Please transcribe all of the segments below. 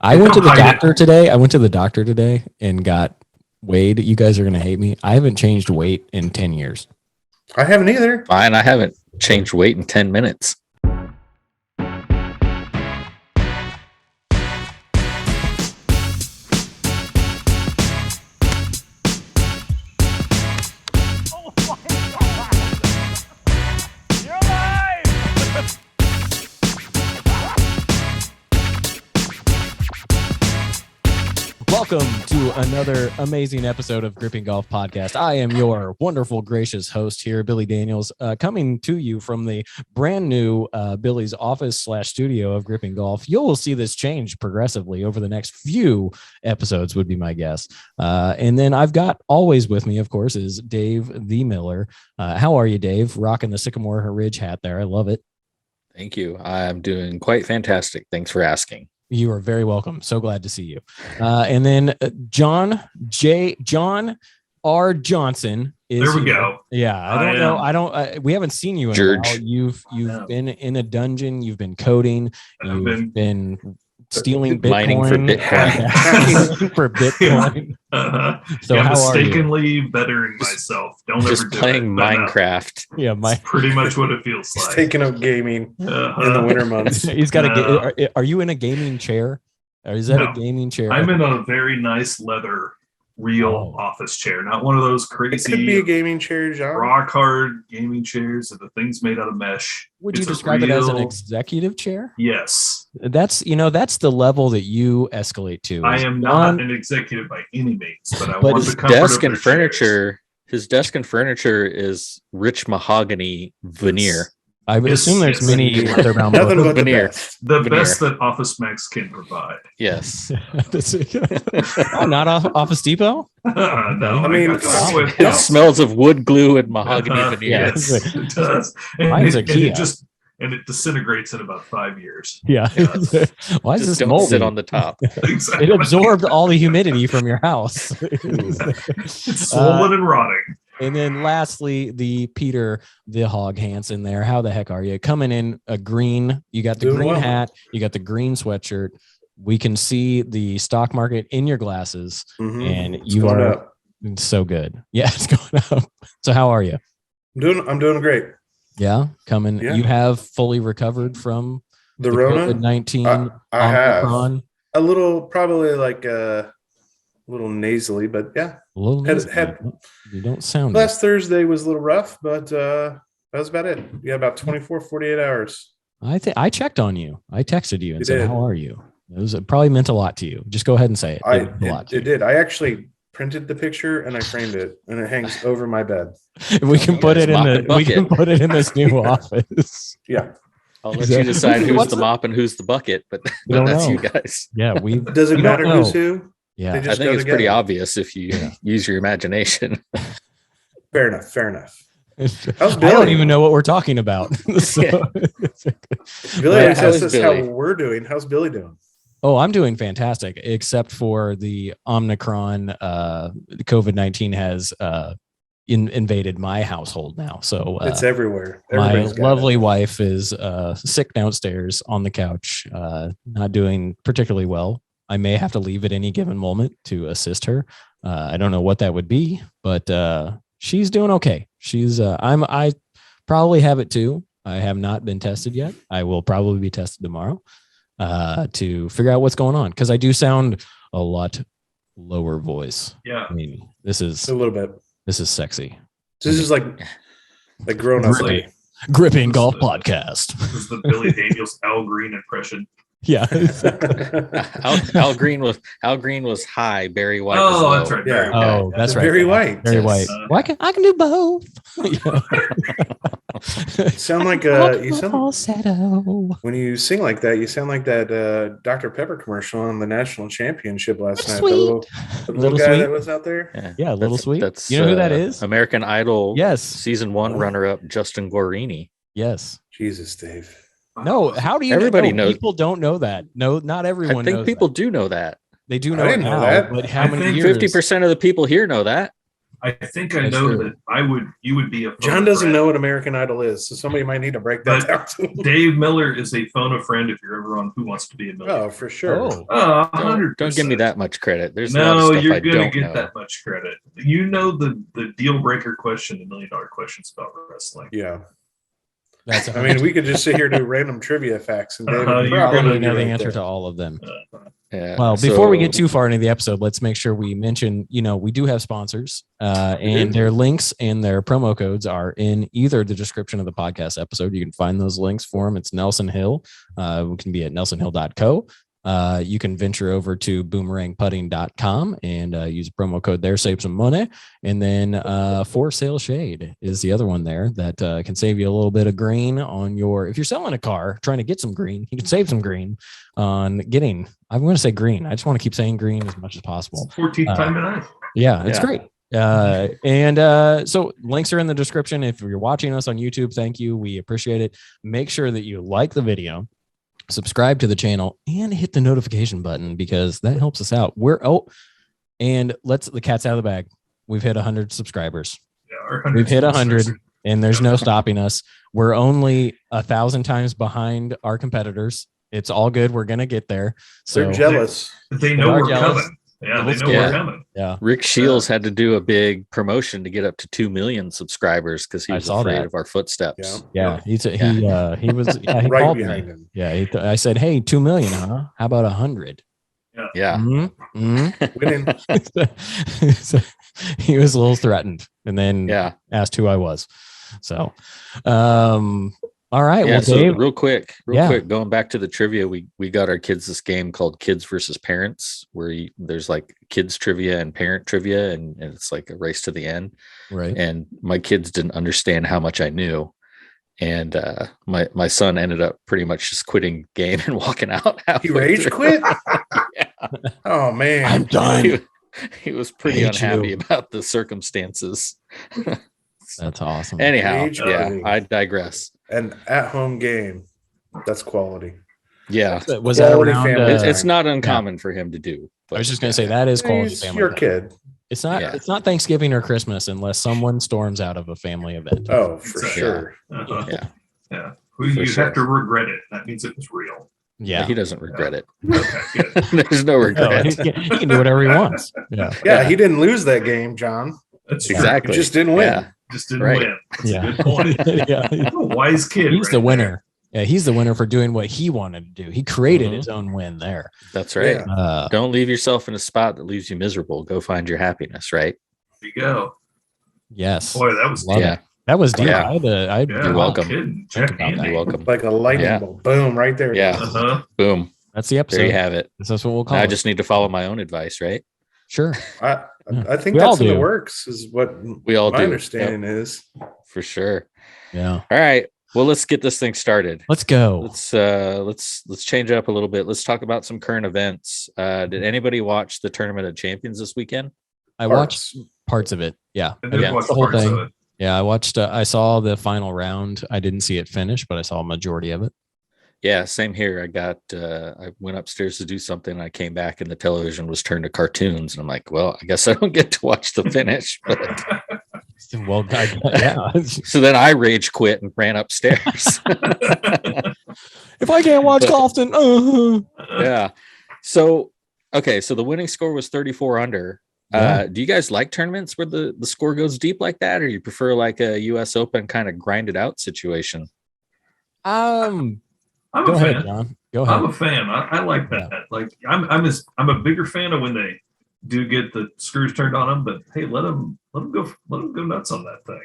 I went to the doctor today. I went to the doctor today and got weighed. You guys are going to hate me. I haven't changed weight in 10 years. I haven't either. Fine, I haven't changed weight in 10 minutes. Welcome to another amazing episode of Gripping Golf Podcast. I am your wonderful, gracious host here, Billy Daniels, coming to you from the brand new Billy's office/studio of Gripping Golf. You'll see this change progressively over the next few episodes, would be my guess. And then I've got always with me, of course, is Dave the Miller. How are you, Dave? Rocking the Sycamore Ridge hat there. I love it. Thank you. I'm doing quite fantastic. Thanks for asking. You are very welcome. So glad to see you. And then John R. Johnson is there. We here. go. Yeah, I don't know. We haven't seen you in a while. You've been in a dungeon. You've been coding. You've been stealing Bitcoin. Mining for Bitcoin. for Bitcoin. So yeah, how mistakenly bettering myself. Don't just ever do playing it, Minecraft. Yeah, that's pretty much what it feels He's like. taking up gaming in the winter months. He's got are you in a gaming chair? Or is that a gaming chair? I'm in a very nice leather real office chair, not one of those crazy. It could be a gaming chair, John. Rock hard gaming chairs, and the thing's made out of mesh. Would you describe it as an executive chair? Yes. That's the level that you escalate to. I am not an executive by any means, but I want his the comfort desk of and their furniture. chairs. His desk and furniture is rich mahogany veneer. I would assume there's many leather-bound Nothing books. but Veneer. The Veneer. best that Office Max can provide. Yes. Not Office Depot? No, I mean, It smells of wood glue and mahogany veneer. Yes, it does. Mine's And IKEA. it disintegrates in about 5 years. Yeah. Why is Just this don't moldy? sit on the top. Exactly. It absorbed all the humidity from your house. It's swollen and rotting. And then lastly, the Peter the Hog Hansen there. How the heck are you? Coming in a green. You got the Doing green well. hat. You got the green sweatshirt. We can see the stock market in your glasses, and It's you going are up. so good. Yeah, it's going up. So how are you? I'm doing great. Yeah, coming. Yeah. You have fully recovered from The Rona, COVID-19. I have Omicron. a little, probably like a little nasally, but yeah. A little Had- you don't sound Last Thursday was a little rough, but that was about it. Yeah, about 24, 48 hours. I checked on you. I texted you and You said, did. "How are you?" It probably meant a lot to you. Just go ahead and say it. It meant a lot to It did. I actually printed the picture and I framed it, and it hangs over my bed. you. We can put it in Mop the. and We can bucket. put it in this new office. Yeah. I'll let you decide who's What's the mop and who's the bucket, but We don't that's know. you guys. Yeah, we. Does it We don't matter know. who's who? Yeah, They I just think go it's pretty together. obvious if you use your imagination. Fair enough. How's I don't Billy? even know what we're talking about. So- Billy Yeah, always how asks is us how Billy? we're doing. How's Billy doing? Oh, I'm doing fantastic, except for the Omicron. COVID-19 has invaded my household now. So It's everywhere. my Everybody's got lovely it. wife is sick downstairs on the couch, not doing particularly well. I may have to leave at any given moment to assist her. I don't know what that would be, but she's doing okay. I probably have it too. I have not been tested yet. I will probably be tested tomorrow to figure out what's going on, because I do sound a lot lower voice. Yeah. I mean, this is A little bit. sexy. This is like grown up. Gripping. Gripping This Golf is- Podcast. This is the Billy Daniels Al Green impression. Yeah. Al Green was high, Barry White was Oh, low. that's right. Yeah. Barry Oh, White. that's right. Very white. Very Yes. white. Uh, Well, I can do both. Sound like you sound falsetto. when you sing like that. You sound like that Dr. Pepper commercial on the national championship last night. Sweet. The little Little guy Sweet. that was out there. Yeah, Little Sweet. That's You know who that is? American Idol. Yes. Season 1 runner-up Justin Guarini. Yes. Jesus, Dave. No, how do you Everybody know? knows. People don't know that. No, not everyone I think knows people that. do know that. They do I know it didn't know now, that. but how I many think years? 50% of the people here know that. I think I That's know true. that you would be a phone John doesn't friend. know what American Idol is, so somebody might need to break that But down to him. Dave Miller is a phone a friend if you're ever on Who Wants to Be a Millionaire. Oh, for sure. Oh, 100%. Don't give me that much credit. There's a lot of No, stuff you're I gonna don't get know. that much credit. You know the deal breaker question, the $1 million questions about wrestling. Yeah. that's. I mean, we could just sit here and do random trivia facts, and David would you're probably probably be know the right answer there. to all of them. Yeah. Well, before we so- get too far into the episode, let's make sure we mention, we do have sponsors, and do. their links and their promo codes are in either the description of the podcast episode. You can find those links for them. It's Nelson Hill. We can be at nelsonhill.co. You can venture over to boomerangputting.com and use a promo code there, save some money. And then For Sale Shade is the other one there that can save you a little bit of green on if you're selling a car, trying to get some green, you can save some green on getting, I'm going to say green. I just want to keep saying green as much as possible. 14th time tonight. Yeah, it's Yeah. great. So links are in the description. If you're watching us on YouTube, thank you. We appreciate it. Make sure that you like the video, subscribe to the channel, and hit the notification button because that helps us out. And let's the cat's out of the bag. We've hit 100 subscribers. Yeah, We've hit 100, and there's no stopping us. We're only 1,000 times behind our competitors. It's all good. We're gonna get there. So They're jealous. They know are we're jealous. coming. Yeah, Little they know scared. we're coming. yeah, Rick Shields had to do a big promotion to get up to 2 million subscribers because he I was saw afraid that. of our footsteps. yeah. He was. Yeah, he Right called behind me. him. Yeah, I said, "Hey, 2 million, huh? How about 100?" Yeah. Winning. So he was a little threatened, and then Yeah. asked who I was. So, all right. Yeah. Well, So Dave, real quick, Yeah. going back to the trivia, we got our kids this game called Kids versus Parents, where there's like kids trivia and parent trivia, and it's like a race to the end. right? And my kids didn't understand how much I knew. And my son ended up pretty much just quitting game and walking out. He halfway rage through. quit? Oh, man. done. He was pretty hate unhappy you. about the circumstances. That's awesome. Anyhow, Rage yeah, quitting. I digress. An at-home game. That's quality. Yeah, Was that Quality around? family it's not uncommon for him to do. I was just gonna say that is quality He's family. your time. kid. It's not. Yeah. It's not Thanksgiving or Christmas unless someone storms out of a family event. Oh, for Yeah. sure. Uh-huh. Yeah. Yeah. Well, you sure. have to regret it. That means it was real. Yeah. He doesn't regret it. Okay, good. There's no No, regret. he can do whatever he wants. Yeah. Yeah, he didn't lose that game, John. That's true. Exactly. He just didn't win. Yeah. Just didn't Right. win. That's Yeah. a good point. Yeah. What a wise kid. He's right the there. winner. Yeah, he's the winner for doing what he wanted to do. He created Mhm. his own win there. That's right. Yeah. Don't leave yourself in a spot that leaves you miserable. Go find your happiness, right? There you go. Yes. Boy, that was Love Yeah. it. That was deep. Yeah. I Yeah, You're welcome. kidding. Think Jack about Andy. that. You're welcome. Like a lightning Yeah. bolt. Boom, right there. Yeah. Uh-huh. Boom. That's the episode. There you have it. That's what we'll call Now I it. just need to follow my own advice, right? Sure. I think We all that's in the do. works, is what We all my do. understanding is. For sure. Yeah. All right. Well, let's get this thing started. Let's go. Let's change it up a little bit. Let's talk about some current events. Did anybody watch the Tournament of Champions this weekend? I watched parts of it. Yeah. I did Yeah. watch The whole parts thing. of it. Yeah. I watched, I saw the final round. I didn't see it finish, but I saw a majority of it. Yeah, same here. I went upstairs to do something. I came back and the television was turned to cartoons. And I'm like, well, I guess I don't get to watch the finish. But Well, yeah. so then I rage quit and ran upstairs. If I can't watch But- golf, then Yeah. So, okay. So the winning score was 34 under. Yeah. Do you guys like tournaments where the score goes deep like that, or you prefer like a US Open kind of grinded out situation? I'm Go a ahead, fan. John. Go I'm ahead. a fan. I like that. Like I'm a bigger fan of when they do get the screws turned on them. But hey, let them go nuts on that thing.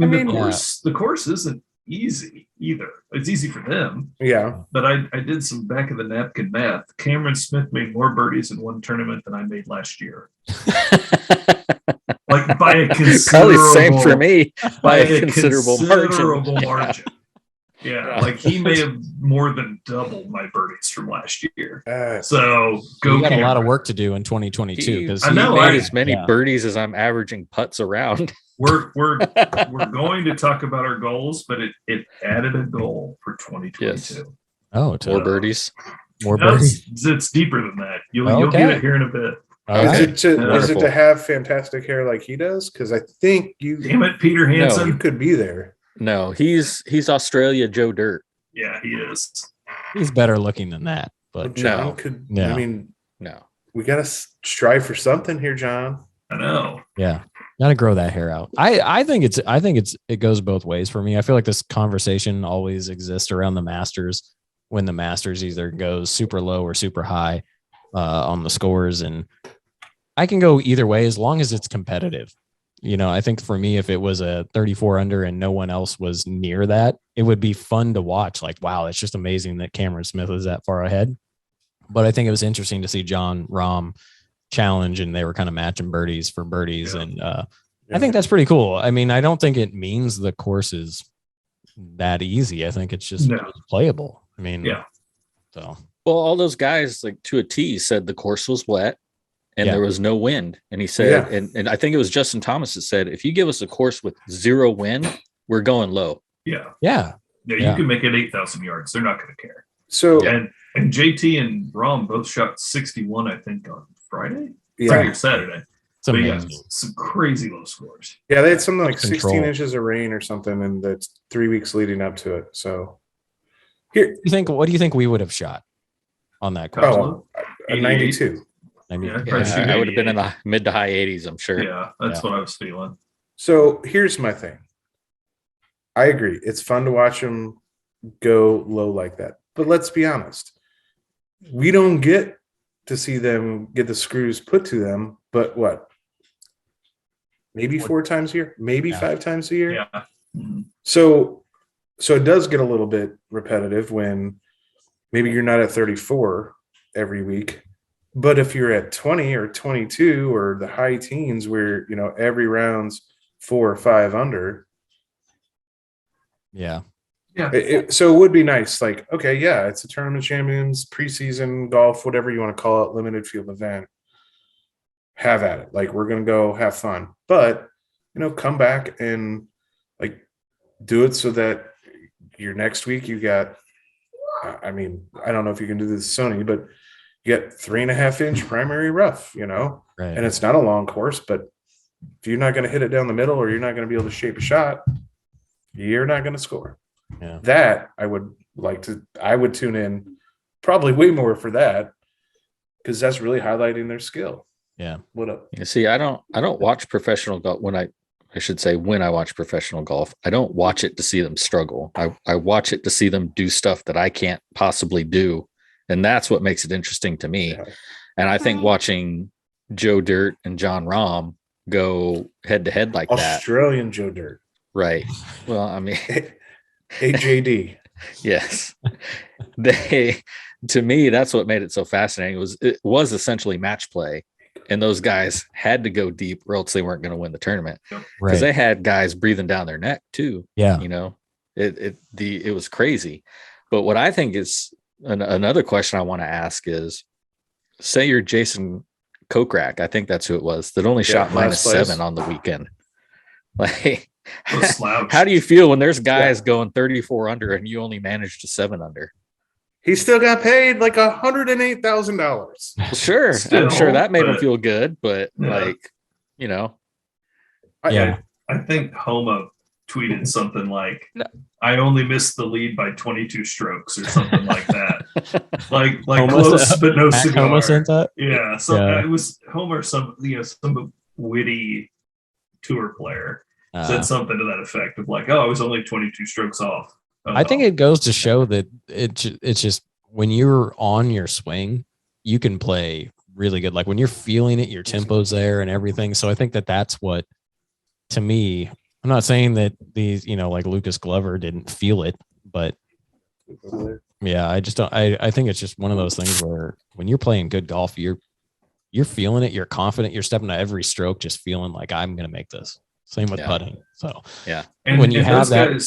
I mean, the course isn't easy either. It's easy for them. Yeah. But I did some back of the napkin math. Cameron Smith made more birdies in one tournament than I made last year. Like by a Probably considerable, same for me by a considerable margin. considerable Yeah. margin. Yeah, like he may have more than doubled my birdies from last year. So go. You got a lot of Cameron. work to do in 2022 because I know, He made I- as many yeah. birdies as I'm averaging putts around. We're going to talk about our goals, but it added a goal for 2022. Yes. oh, More birdies. more No, birdies. it's deeper than that. You'll Okay. get it here in a bit. Is it to have fantastic hair like he does? Because I think you. Damn it, Peter Hansen. You could be there. No, he's Australia Joe Dirt. Yeah, he is. He's better looking than that. But John could. No. I mean, no. We got to strive for something here, John. I know. Yeah. Got to grow that hair out. I think it goes both ways for me. I feel like this conversation always exists around the Masters, when the Masters either goes super low or super high on the scores. And I can go either way as long as it's competitive. You know, I think for me, if it was a 34 under and no one else was near that, it would be fun to watch. Like, wow, it's just amazing that Cameron Smith was that far ahead. But I think it was interesting to see John Rahm challenge, and they were kind of matching birdies for birdies. Yeah. And I think that's pretty cool. I mean, I don't think it means the course is that easy. I think it's just playable. I mean, so. Well, all those guys, like to a T, said the course was wet and there was no wind. And he said, and I think it was Justin Thomas that said, if you give us a course with 0 wind, we're going low. Yeah. Yeah. You can make it 8,000 yards. They're not going to care. So, and JT and Rahm both shot 61, I think, on Friday or Saturday. It's amazing. Some crazy low scores. Yeah, they had something like 16 inches of rain or something in the 3 weeks leading up to it. So, what do you think we would have shot on that course? Oh, a 92. I would have been in the mid to high 80s, I'm sure. Yeah, that's what I was feeling. So here's my thing. I agree. It's fun to watch them go low like that. But let's be honest. We don't get to see them get the screws put to them, but what? Maybe 4 times a year? Maybe 5 times a year? Yeah. Mm-hmm. So it does get a little bit repetitive when maybe you're not at 34 every week. But if you're at 20 or 22 or the high teens where, you know, every round's 4 or 5 under. Yeah. Yeah. So it would be nice. Like, okay, yeah, it's a tournament champions, preseason golf, whatever you want to call it, limited field event. Have at it. Like, we're going to go have fun. But, you know, come back and, like, do it so that your next week you got, I mean, I don't know if you can do this, Sony, but you get 3.5-inch primary rough, you know, right. And it's not a long course, but if you're not going to hit it down the middle or you're not going to be able to shape a shot, you're not going to score. Yeah. That I would tune in probably way more for that, because that's really highlighting their skill. Yeah. What up? You see, I don't watch professional golf when I watch professional golf. I don't watch it to see them struggle. I watch it to see them do stuff that I can't possibly do. And that's what makes it interesting to me. Yeah. And I think watching Joe Dirt and John Rahm go head to head like that. Australian Joe Dirt. Right. Well, I mean, AJD. Yes. To me, that's what made it so fascinating. It was essentially match play. And those guys had to go deep or else they weren't going to win the tournament. Because they had guys breathing down their neck too. Yeah. You know, it was crazy. But what I think is another question I want to ask is, say you're Jason Kokrak, I think that's who it was, that only shot -7 on the weekend. Like, how do you feel when there's guys going 34 under and you only managed to 7 under? He still got paid like $108,000. Well, sure. I'm sure that made him feel good, but like, you know. I think Homa tweeted something like, I only missed the lead by 22 strokes or something like that. like close, but no cigar. Homa sent that? Yeah. So it was Homer, some witty tour player said something to that effect of like, I was only 22 strokes off. I think it goes to show that it's just when you're on your swing, you can play really good. Like when you're feeling it, your tempo's there and everything. So I think that's what, to me, I'm not saying that these, you know, like Lucas Glover didn't feel it, but yeah, I just don't. I think it's just one of those things where when you're playing good golf, you're feeling it, you're confident, you're stepping to every stroke, just feeling like I'm going to make this. Same with putting. So and when you have that.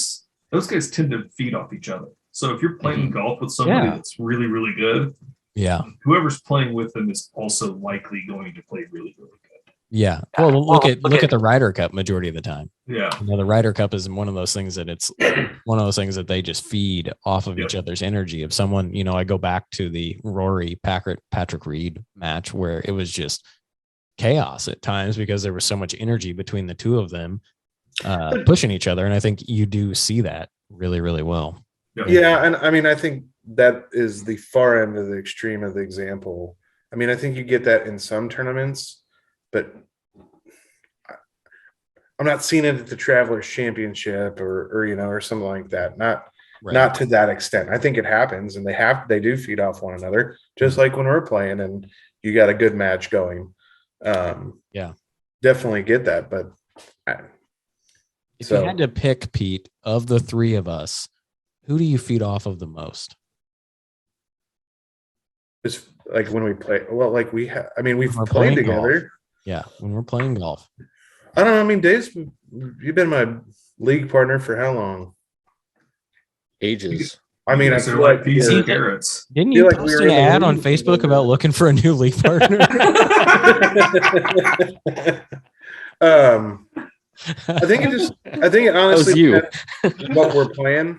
Those guys tend to feed off each other. So if you're playing golf with somebody that's really, really good, whoever's playing with them is also likely going to play really, really good. Yeah. Well, look at the Ryder Cup majority of the time. Yeah. You know, the Ryder Cup is one of those things that it's one of those things that they just feed off of each other's energy. If someone, you know, I go back to the Rory Patrick Reed match where it was just chaos at times because there was so much energy between the two of them pushing each other. And I think you do see that really, really well. Yeah. And I mean, I think that is the far end of the extreme of the example. I mean, I think you get that in some tournaments, but I'm not seeing it at the Travelers Championship or something like that. Not to that extent. I think it happens, and they do feed off one another, just like when we're playing and you got a good match going. Definitely get that. But if you had to pick, Pete, of the three of us, who do you feed off of the most? It's like when we play. Well, like we've played together. Golf. Yeah, when we're playing golf. I don't know. I mean, Dave's, you've been my league partner for how long? Ages. I mean, I feel like peas and carrots. Didn't you post an ad on Facebook about looking for a new league partner? I think it honestly what we're playing.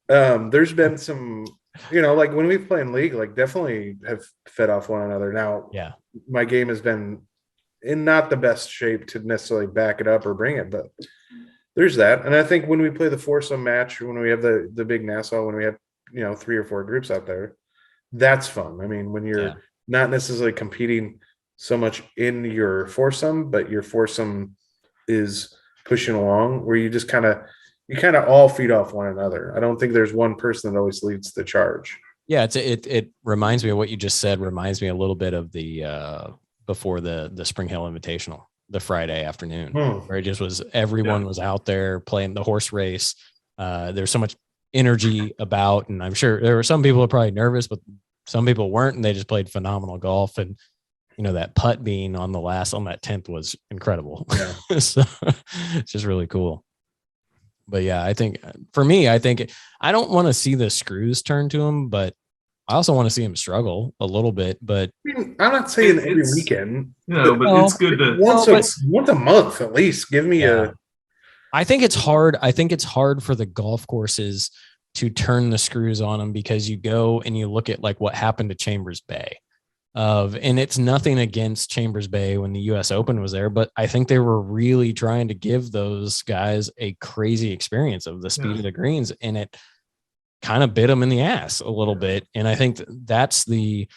There's been some, like when we play in league, like definitely have fed off one another. Now, my game has been in not the best shape to necessarily back it up or bring it, but there's that. And I think when we play the foursome match, when we have the big Nassau, when we have 3 or 4 groups out there, that's fun. I mean, when you're not necessarily competing so much in your foursome, but your foursome is pushing along, where you just kind of all feed off one another. I don't think there's one person that always leads the charge. Yeah, it reminds me of what you just said. Reminds me a little bit of the before the Spring Hill Invitational, the Friday afternoon, where it just was everyone was out there playing the horse race. There's so much energy about, and I'm sure there were some people who were probably nervous, but some people weren't, and they just played phenomenal golf. And that putt being on that 10th was incredible. Yeah. So it's just really cool. But yeah, I think for me, I don't want to see the screws turn to him, but I also want to see him struggle a little bit. But I'm not saying every weekend. No, but it's good to once a month at least. Give me a. I think it's hard. I think it's hard for the golf courses to turn the screws on them, because you go and you look at like what happened to Chambers Bay. And it's nothing against Chambers Bay when the US Open was there, but I think they were really trying to give those guys a crazy experience of the speed of the greens, and it kind of bit them in the ass a little bit. And I think that's the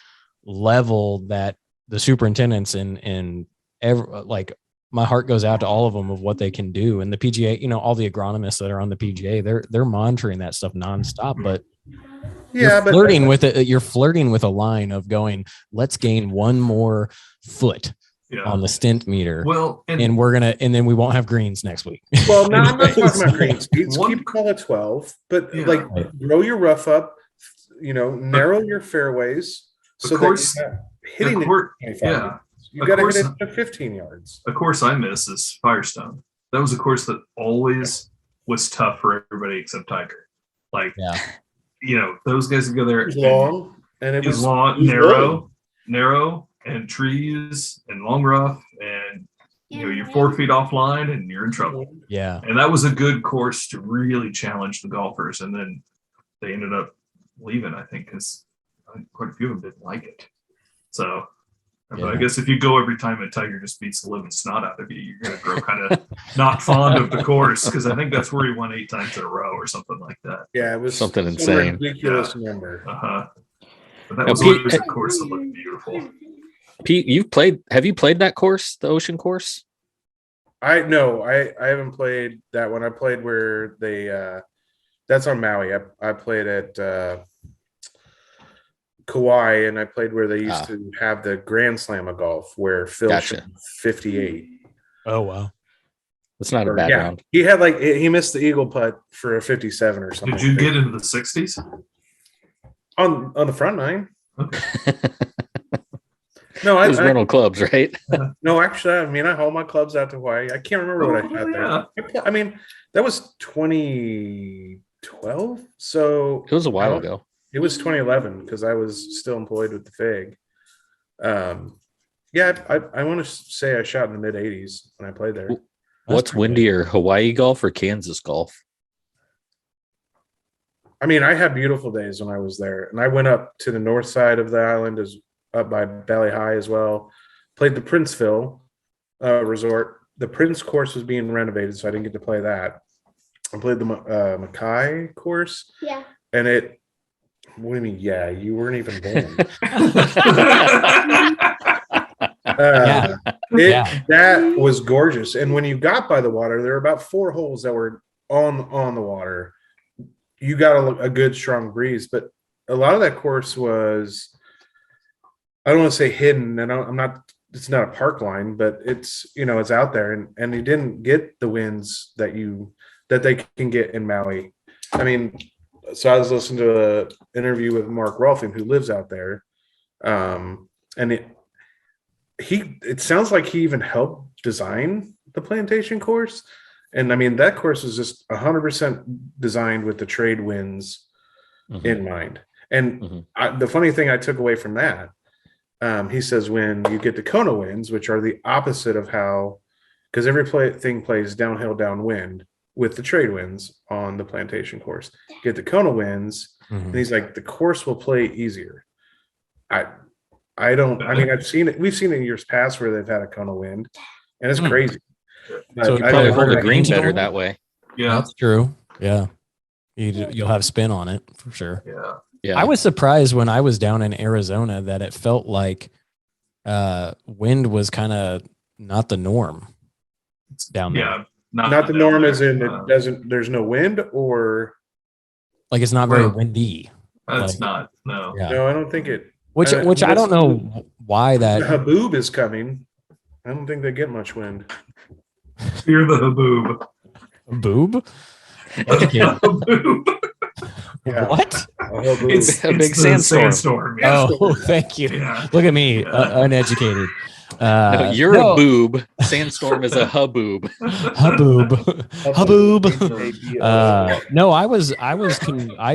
level that the superintendents and like my heart goes out to all of them of what they can do. And the PGA, all the agronomists that are on the PGA, they're monitoring that stuff nonstop, but you're flirting with a line of going, let's gain one more foot on the stint meter. Well, and then we won't have greens next week. Well, no, I'm not talking about green speeds. Keep call it 12, but grow your rough up, narrow your fairways. So that hitting it 25. You got to hit it to 15 yards. A course I miss is Firestone. That was a course that always was tough for everybody except Tiger. Those guys would go there. It was long, and it was long, narrow, and trees and long rough, and you're 4 feet offline and you're in trouble. Yeah. And that was a good course to really challenge the golfers. And then they ended up leaving, I think, because quite a few of them didn't like it. So I guess if you go every time a Tiger just beats the living snot out of you, you're going to grow kind of not fond of the course, because I think that's where he won 8 times in a row or something like that. Yeah, it was something insane. Ridiculous number. But that was always a course that looked beautiful. Pete, have you played that course, the Ocean course? I haven't played that one. I played where they that's on Maui. I played at Kauai, and I played where they used to have the Grand Slam of golf, where Phil shot 58. Oh wow, that's not a bad round. He had he missed the eagle putt for a 57 or something. Did you get into the 60s on the front nine? Okay. No, it was rental clubs, right? No, actually, I hauled my clubs out to Hawaii. I can't remember what I had there. I mean, that was 2012, so it was a while ago. It was 2011 because I was still employed with the FIG. I want to say I shot in the mid 80s when I played there. What's windier, Hawaii golf or Kansas golf? I mean, I had beautiful days when I was there, and I went up to the north side of the island, up by Valley High as well. played the Princeville resort. The Prince course was being renovated, so I didn't get to play that. I played the Mackay course. Yeah. And it, what do you mean? Yeah, you weren't even born. That was gorgeous. And when you got by the water, there were about 4 holes that were on the water. You got a good strong breeze, but a lot of that course was, I don't want to say hidden, and I'm not, it's not a park line, but it's, it's out there, and you didn't get the winds that they can get in Maui. I mean, so I was listening to an interview with Mark Rolfing, who lives out there, and it sounds like he even helped design the plantation course. And I mean, that course is just 100% designed with the trade winds in mind. And the funny thing I took away from that, he says, when you get the Kona winds, which are the opposite of how, because every thing plays downhill, downwind with the trade winds on the plantation course, get the Kona winds, and he's like, the course will play easier. I mean, I've seen it. We've seen it in years past where they've had a Kona wind, and it's crazy. So you probably hold the green better that way. Yeah, that's true. Yeah, you'll have spin on it for sure. Yeah. I was surprised when I was down in Arizona that it felt like wind was kind of not the norm down there. Yeah, not the norm as in it doesn't. There's no wind, or like it's not very windy. It's not. No. Yeah. No, I don't think it. Which I don't know why that haboob is coming. I don't think they get much wind. You're the haboob. Boob? Haboob. Yeah. What? It's a big sandstorm. Yeah. Oh, thank you. Yeah. Look at me, uneducated. No, you're a boob. Sandstorm is a haboob. Haboob. No, I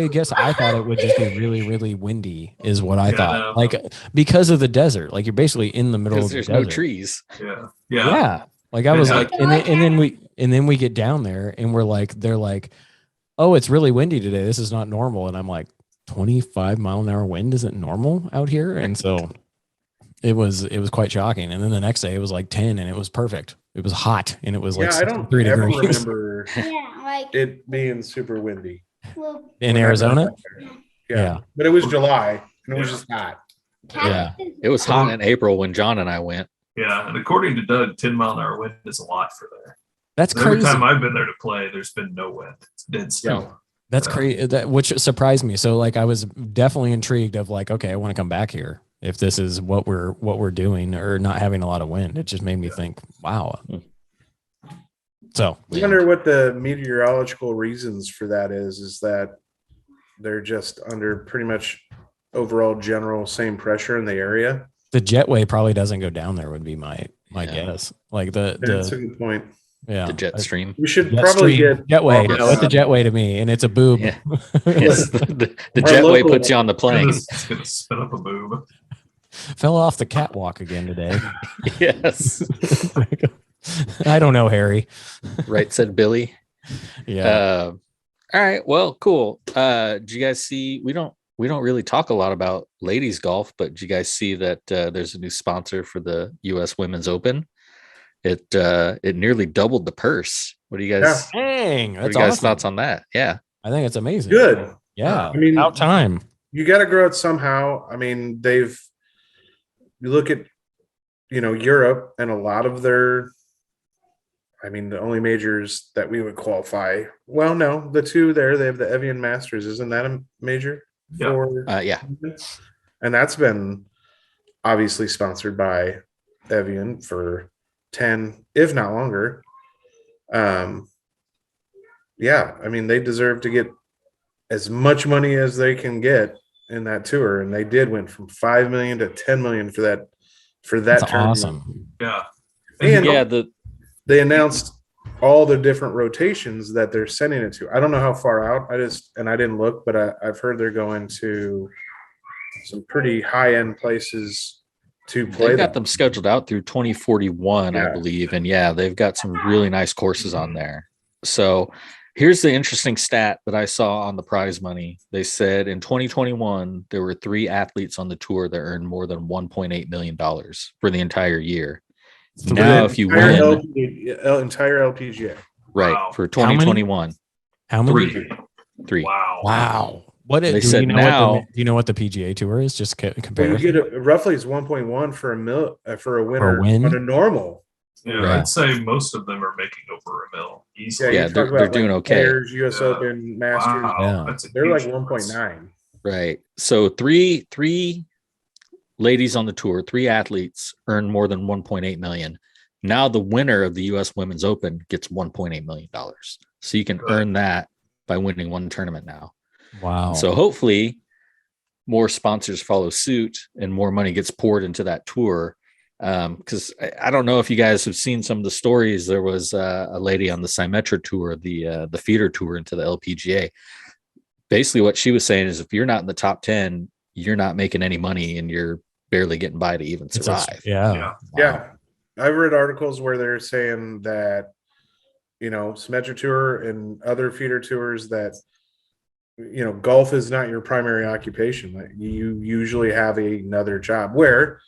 guess I thought it would just be really, really windy is what I thought. No. Like because of the desert. Like you're basically in the middle of the There's desert. no trees. Yeah. Like I was like, and then we get down there and they're like, oh, it's really windy today. This is not normal. And I'm like, 25-mile-an-hour wind isn't normal out here. And so it was quite shocking. And then the next day it was like 10 and it was perfect. It was hot and it was like I don't 63 ever degrees. remember it being super windy In Arizona. Yeah, but it was July and it was just hot. Yeah, it was hot in April when John and I went. Yeah, and according to Doug, 10-mile-an-hour wind is a lot for there. That's crazy. Every time I've been there to play, there's been no wind. It's dead still. Yeah. That's crazy. Which surprised me. So like I was definitely intrigued of like, okay, I want to come back here if this is what we're doing or not having a lot of wind. It just made me think, wow. So I wonder what the meteorological reasons for that is that they're just under pretty much overall general same pressure in the area. The jetway probably doesn't go down there would be my guess. Like that's a good point. Yeah, the jet stream. We should probably get jetway. No, it's a jetway to me, and it's a boob. Yeah. Yes, the jetway puts you on the plane. It's gonna spin up a boob. Fell off the catwalk again today. Yes. I don't know, Harry. Right, said Billy. Yeah. All right. Well, cool. Do you guys see? We don't really talk a lot about ladies golf, but do you guys see that there's a new sponsor for the U.S. Women's Open? It nearly doubled the purse. What do you guys? Dang, what are you guys' thoughts on that? Yeah, I think it's amazing. Good. Yeah. I mean, about time. You got to grow it somehow. I mean, you look at, Europe and a lot of their, I mean, the only majors that we would qualify. Well, no, the two there, they have the Evian Masters. Isn't that a major? Yeah. Yeah. And that's been obviously sponsored by Evian for 10, if not longer. Yeah, I mean, they deserve to get as much money as they can get in that tour, and they went from 5 million to 10 million for that That's tournament. awesome. Yeah. And yeah. They announced all the different rotations that they're sending it to. I don't know how far out. I didn't look, but I've heard they're going to some pretty high-end places to play. They've got them scheduled out through 2041, Yeah. I believe, and yeah, they've got some really nice courses on there. So Here's the interesting stat that I saw on the prize money. They said in 2021 there were 3 athletes on the tour that earned more than $1.8 million for the entire year. Now, if you win entire LPGA, right, Wow. for 2021, How many? 3. Wow. What They do said you know? now- Do you know what the PGA Tour is? Just well, compare. you get roughly it's 1.1 for a winner win? on a normal. Yeah, Yeah. I'd say most of them are making over $1 million easily. Yeah, you talk they're about, doing like, okay. Players, US Yeah. Open, Masters, Wow, Yeah. that's a they're like huge difference. 1.9. Right. So three ladies on the tour, 3 athletes earn more than 1.8 million. Now the winner of the US Women's Open gets $1.8 million. So you can Good. earn that by winning one tournament now. Wow. So hopefully more sponsors follow suit and more money gets poured into that tour. Because I don't know if you guys have seen some of the stories. There was a lady on the Symetra tour, the feeder tour into the LPGA. Basically, what she was saying is if you're not in the top 10, you're not making any money and you're barely getting by to even survive. Yeah. Yeah. Wow. Yeah, I've read articles where they're saying that, Symetra Tour and other feeder tours that, golf is not your primary occupation. Like, you usually have another job. Where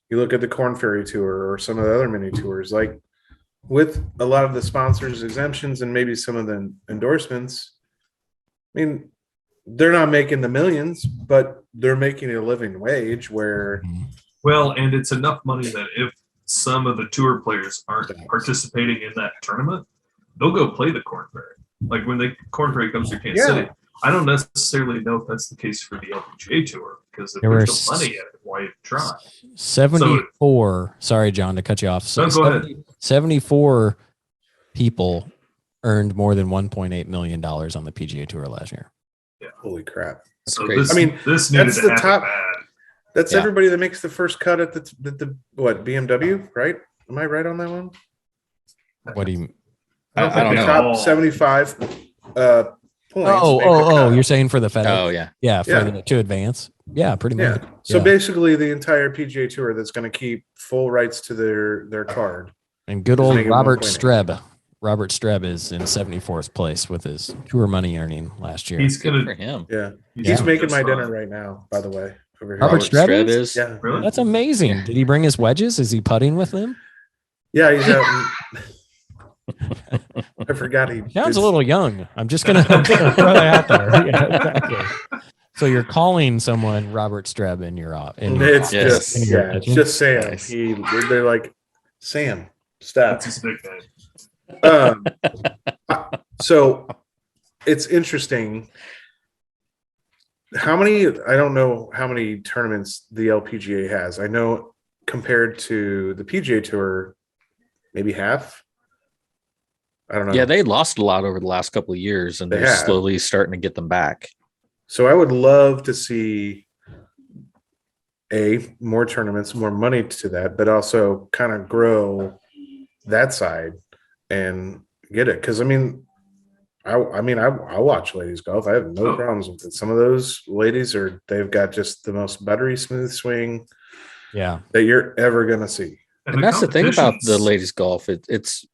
you look at the Corn Ferry Tour or some of the other mini tours, like with a lot of the sponsors exemptions and maybe some of the endorsements, I mean, they're not making the millions, but they're making a living wage where Well, and it's enough money that if some of the tour players aren't participating in that tournament, they'll go play the Corn Ferry. Like when the Corn Ferry comes to Kansas Yeah. City, I don't necessarily know if that's the case for the LPGA Tour, because if There there's were no money in it, why try? 74. Sorry, John, to cut you off. No, go ahead. 74 people earned more than $1.8 million on the PGA Tour last year. holy crap. That's So crazy. this, I mean, this needed that's to the happen top- bad. That's Yeah. everybody that makes the first cut at the BMW, right? Am I right on that one? What do you? I don't think The know. they top all- 75 points. Oh, make the cut. you're saying for the FedEx? Oh yeah. Yeah, for Yeah. to advance. Yeah, pretty much. Yeah. So Yeah. basically, the entire PGA Tour that's going to keep full rights to their card. And good Just old making Robert 1.8. Streb. Robert Streb is in 74th place with his tour money earning last year. He's Good for gonna. him. Yeah, He's he's gonna making just my fine. dinner right now. By the way, over here. Robert Streb Streb is? is. Yeah, Really? That's amazing. Yeah. Did he bring his wedges? Is he putting with them? yeah, he's out. I forgot he Sounds did- a little young. I'm just gonna throw that out there. Yeah, exactly. So you're calling someone Robert Streb in your in your It's office, just in your it's kitchen? just Sam. Nice. They're like Sam. Stop. That's his nickname. So it's interesting. I don't know how many tournaments the LPGA has. I know compared to the PGA Tour, maybe half. I don't know. Yeah, they lost a lot over the last couple of years, and They they're have. slowly starting to get them back. So I would love to see more tournaments, more money to that, but also kind of grow that side and get it. Because I watch ladies golf. I have no problems with it. Some of those ladies they've got just the most buttery smooth swing Yeah. that you're ever gonna see. And that's the thing about the ladies golf. It's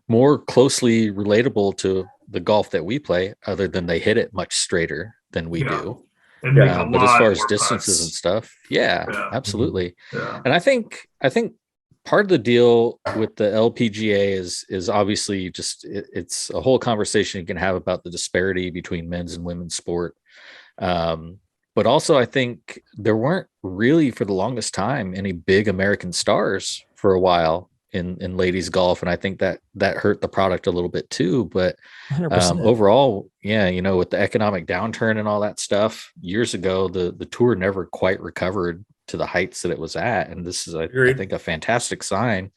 more closely relatable to the golf that we play, other than they hit it much straighter than we Yeah. do. And make a But as lot far as more distances and putts. stuff, yeah, Yeah. absolutely. Yeah. And I think part of the deal with the LPGA is obviously just it's a whole conversation you can have about the disparity between men's and women's sport. But also I think there weren't really for the longest time any big American stars for a while in ladies golf. And I think that hurt the product a little bit too. But 100%. overall, yeah, with the economic downturn and all that stuff years ago, the tour never quite recovered to the heights that it was at. And this is, I Agreed. think, a fantastic sign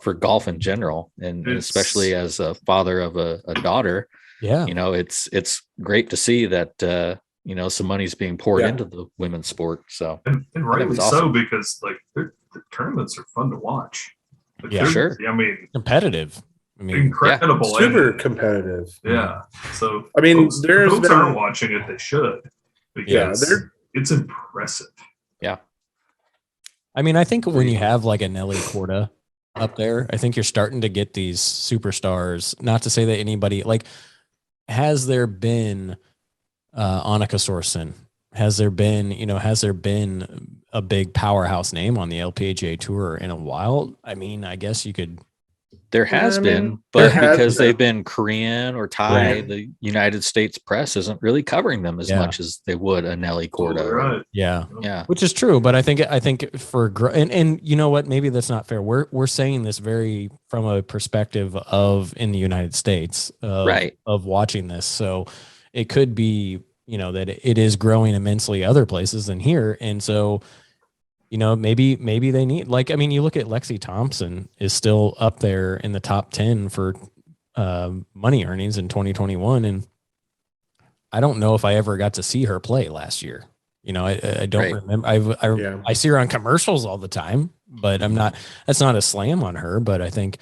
for golf in general. And especially as a father of a daughter, Yeah. it's great to see that, some money's being poured Yeah. into the women's sport. So And rightly it's so, awesome. because like the tournaments are fun to watch. Like, Yeah. they're- Sure. I mean, Competitive. I mean, incredible. Super and- competitive. yeah. So I mean, folks, there's folks been- aren't watching it. They should. Yeah, Because it's impressive. I mean, I think when you have like a Nelly Corda up there, I think you're starting to get these superstars. Not to say that anybody like has there been Annika Sorsen? Has there been a big powerhouse name on the LPGA tour in a while? I mean, I guess you could. There has been, but because they've been Korean or Thai, the United States press isn't really covering them as much as they would a Nelly Korda. Right. Yeah, which is true. But I think for and you know what, maybe that's not fair. We're saying this very from a perspective of in the United States, of watching this. So it could be, that it is growing immensely other places than here, and so. Maybe they need, like, I mean, you look at Lexi Thompson is still up there in the top 10 for money earnings in 2021. And I don't know if I ever got to see her play last year. I don't remember. I see her on commercials all the time, but that's not a slam on her. But I think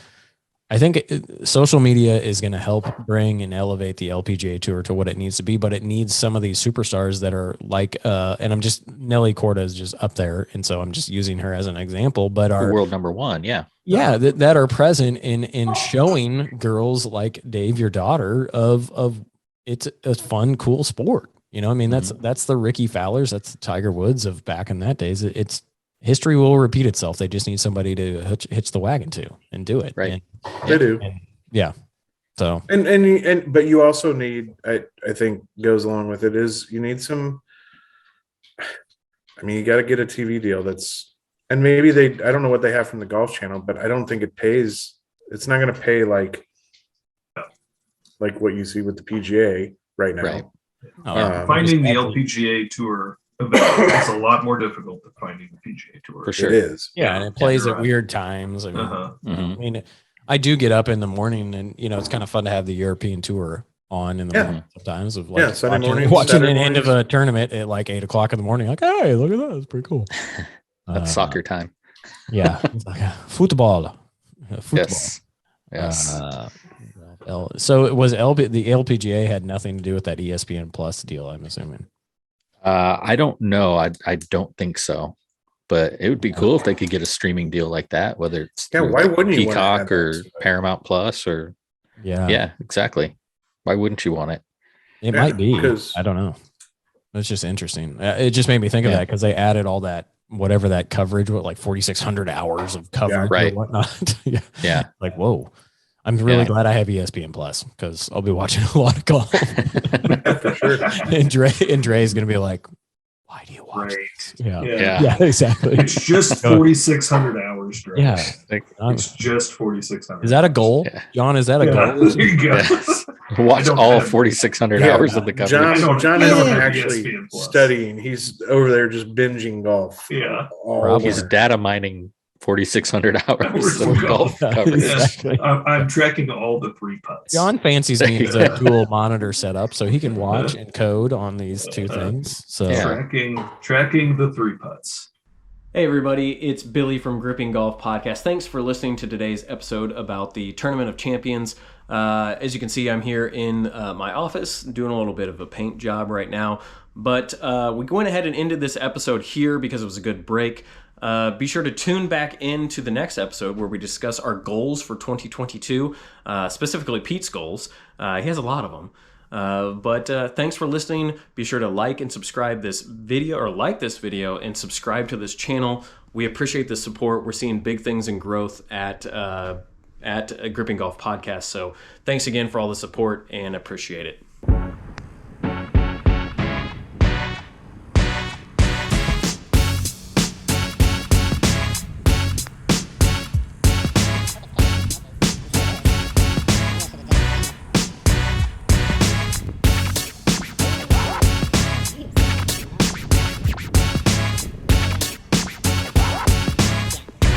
social media is going to help bring and elevate the LPGA tour to what it needs to be, but it needs some of these superstars that are like, and Nelly Korda is just up there. And so I'm just using her as an example, but our world number one. that are present in showing girls like Dave, your daughter, of it's a fun, cool sport. That's the Ricky Fowlers, that's the Tiger Woods of back in that days. It's history will repeat itself. They just need somebody to hitch the wagon to and do it. Right. They do. So, but you also need, I think goes along with it is you need some, you got to get a TV deal and maybe I don't know what they have from the Golf Channel, but I don't think it pays. It's not going to pay like what you see with the PGA right now. Right. Finding the LPGA tour event is a lot more difficult than finding the PGA tour. For sure. It is. Yeah. And it plays at weird times. I mean, I do get up in the morning and, it's kind of fun to have the European tour on in the morning sometimes of like Sunday morning, watching an end of a tournament at like 8 o'clock in the morning. Like, hey, look at that. It's pretty cool. That's soccer time. Yeah. It's like football. Yes. So it was the LPGA had nothing to do with that ESPN Plus deal, I'm assuming. I don't know. I don't think so. But it would be cool if they could get a streaming deal like that, whether it's why wouldn't you Peacock or Paramount Plus or exactly. Why wouldn't you want it? It might be. I don't know. It's just interesting. It just made me think of that because they added all that whatever that coverage, like 4,600 hours of coverage or whatnot. Like, whoa. I'm really glad I have ESPN Plus because I'll be watching a lot of golf. For sure. And Dre's going to be like, why do you watch this? Yeah, exactly. It's just 4,600 hours, Dre. Yeah. It's just 4,600. Is that a goal? Yeah. John, is that a goal? There you go. Yes. Watch all 4,600 hours of the coverage. John isn't actually studying. He's over there just binging golf. Yeah. He's data mining 4,600 hours of golf coverage. Exactly. I'm tracking all the three putts. John fancies me as a dual monitor setup so he can watch and code on these two things. So tracking the three putts. Hey everybody, it's Billy from Gripping Golf Podcast. Thanks for listening to today's episode about the Tournament of Champions. As you can see, I'm here in my office doing a little bit of a paint job right now. But we went ahead and ended this episode here because it was a good break. Be sure to tune back into the next episode where we discuss our goals for 2022, specifically Pete's goals. He has a lot of them. But thanks for listening. Be sure to like and subscribe this video, or like this video and subscribe to this channel. We appreciate the support. We're seeing big things in growth at Gripping Golf Podcast. So thanks again for all the support and appreciate it.